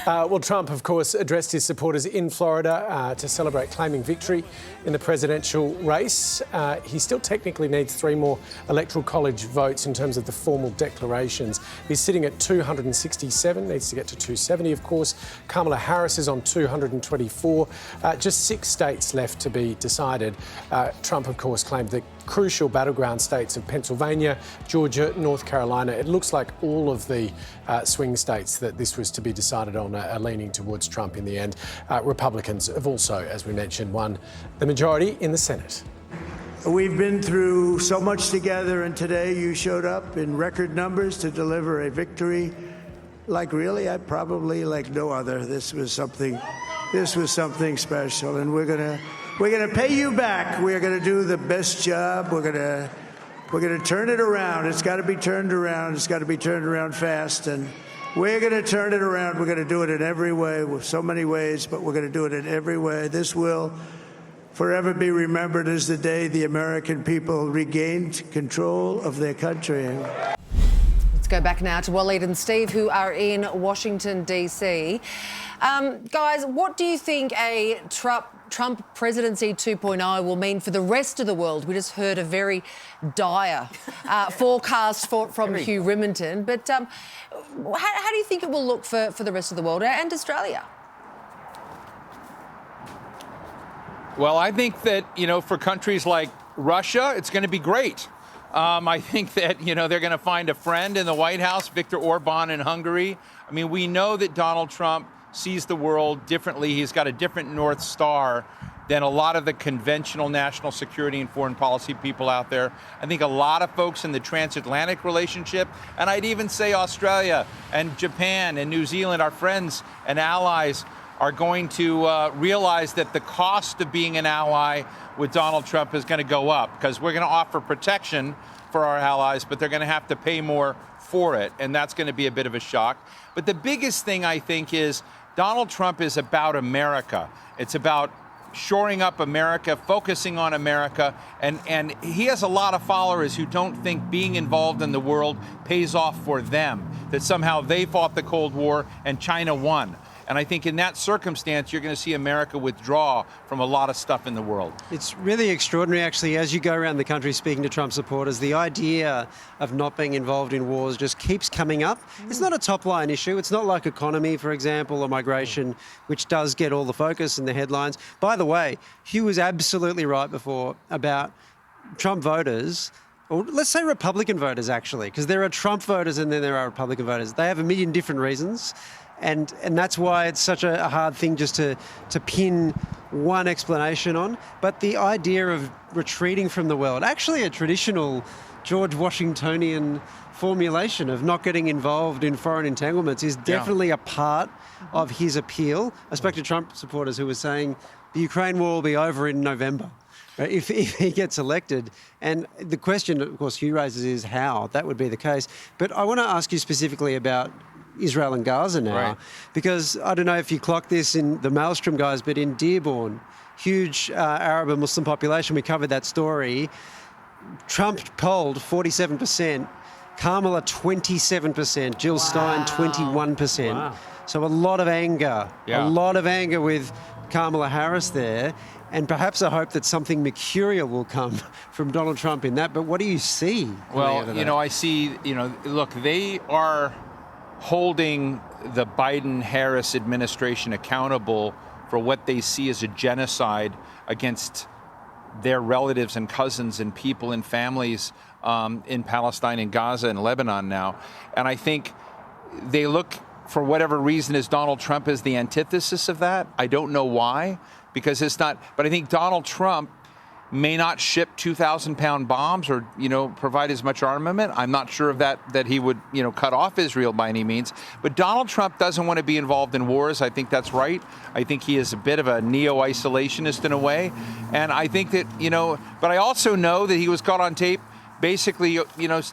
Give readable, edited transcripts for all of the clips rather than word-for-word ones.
Well, Trump, of course, addressed his supporters in Florida to celebrate claiming victory in the presidential race. He still technically needs 3 more electoral college votes in terms of the formal declarations. He's sitting at 267, needs to get to 270, of course. Kamala Harris is on 224. Just 6 states left to be decided. Trump, of course, claimed the crucial battleground states of Pennsylvania, Georgia, North Carolina. It looks like all of the swing states that this was to be decided on are leaning towards Trump in the end. Republicans have also, as we mentioned, won the majority in the Senate. We've been through so much together, and today you showed up in record numbers to deliver a victory like like no other. This was something special, and we're gonna pay you back. We're gonna do the best job. We're gonna turn it around. It's got to be turned around. It's got to be turned around fast, and we're gonna turn it around. We're gonna do it in every way, with so many ways, but we're gonna do it in every way. This will forever be remembered as the day the American people regained control of their country. Let's go back now to Waleed and Steve, who are in Washington, D.C. Guys, what do you think a Trump presidency 2.0 will mean for the rest of the world? We just heard a very dire forecast from Hugh Riminton. But how do you think it will look for the rest of the world and Australia? Well, I think that, for countries like Russia, it's going to be great. I think that, they're going to find a friend in the White House, Viktor Orban in Hungary. I mean, we know that Donald Trump sees the world differently. He's got a different North Star than a lot of the conventional national security and foreign policy people out there. I think a lot of folks in the transatlantic relationship, and I'd even say Australia and Japan and New Zealand, our friends and allies, are going to realize that the cost of being an ally with Donald Trump is going to go up, because we're going to offer protection for our allies, but they're going to have to pay more for it, and that's going to be a bit of a shock. But the biggest thing, I think, is Donald Trump is about America. It's about shoring up America, focusing on America, and he has a lot of followers who don't think being involved in the world pays off for them, that somehow they fought the Cold War and China won. And I think in that circumstance, you're going to see America withdraw from a lot of stuff in the world. It's really extraordinary, actually, as you go around the country speaking to Trump supporters, the idea of not being involved in wars just keeps coming up. It's not a top-line issue. It's not like economy, for example, or migration, which does get all the focus in the headlines. By the way, Hugh was absolutely right before about Trump voters, or let's say Republican voters, actually, because there are Trump voters and then there are Republican voters. They have a million different reasons. And that's why it's such a hard thing just to pin one explanation on. But the idea of retreating from the world, actually a traditional George Washingtonian formulation of not getting involved in foreign entanglements, is definitely a part of his appeal. I spoke to Trump supporters who were saying the Ukraine war will be over in November if he gets elected. And the question, of course, Hugh raises is how that would be the case. But I want to ask you specifically about Israel and Gaza now, because I don't know if you clocked this in the Maelstrom guys, but in Dearborn, huge Arab and Muslim population, we covered that story. Trump polled 47%, Kamala 27%, Jill Stein 21%. Wow. So a lot of anger, with Kamala Harris there, and perhaps a hope that something mercurial will come from Donald Trump in that. But what do you see? Well, I see, look, they are holding the Biden-Harris administration accountable for what they see as a genocide against their relatives and cousins and people and families in Palestine and Gaza and Lebanon now. And I think they look, for whatever reason, as Donald Trump is the antithesis of that. I don't know why, because it's not. But I think Donald Trump may not ship 2,000-pound bombs or, provide as much armament. I'm not sure of that he would, cut off Israel by any means. But Donald Trump doesn't want to be involved in wars. I think that's right. I think he is a bit of a neo-isolationist in a way. And I think that, but I also know that he was caught on tape basically,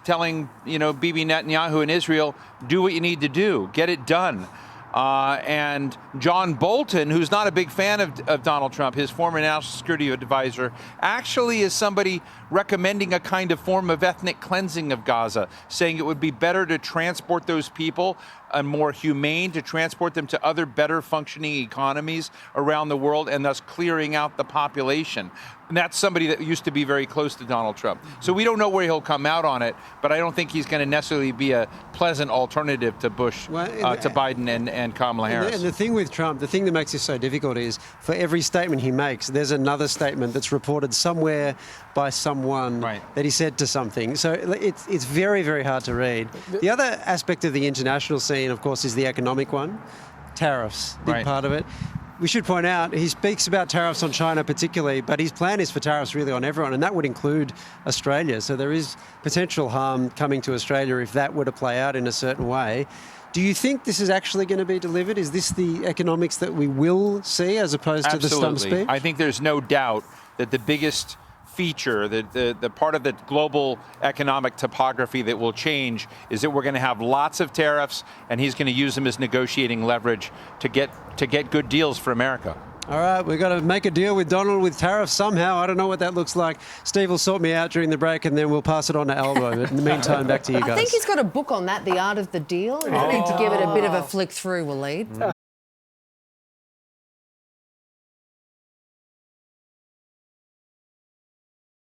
telling, Bibi Netanyahu in Israel, do what you need to do, get it done. And John Bolton, who's not a big fan of Donald Trump, his former national security advisor, actually is somebody recommending a kind of form of ethnic cleansing of Gaza, saying it would be better to transport those people and more humane, to transport them to other better functioning economies around the world, and thus clearing out the population. And that's somebody that used to be very close to Donald Trump. So we don't know where he'll come out on it, but I don't think he's going to necessarily be a pleasant alternative to Bush, to Biden and Kamala Harris. And the thing with Trump, the thing that makes this so difficult is for every statement he makes, there's another statement that's reported somewhere by someone that he said to something. So it's very, very hard to read. The other aspect of the international scene, of course, is the economic one. Tariffs, big part of it. We should point out, he speaks about tariffs on China particularly, but his plan is for tariffs really on everyone, and that would include Australia. So there is potential harm coming to Australia if that were to play out in a certain way. Do you think this is actually going to be delivered? Is this the economics that we will see as opposed to the stump speech? I think there's no doubt that the biggest feature, the part of the global economic topography that will change is that we're going to have lots of tariffs, and he's going to use them as negotiating leverage to get good deals for America. All right, we've got to make a deal with Donald with tariffs somehow. I don't know what that looks like. Steve will sort me out during the break, and then we'll pass it on to Albo. But in the meantime, back to you guys. I think he's got a book on that, The Art of the Deal. You need to give it a bit of a flick through, Waleed.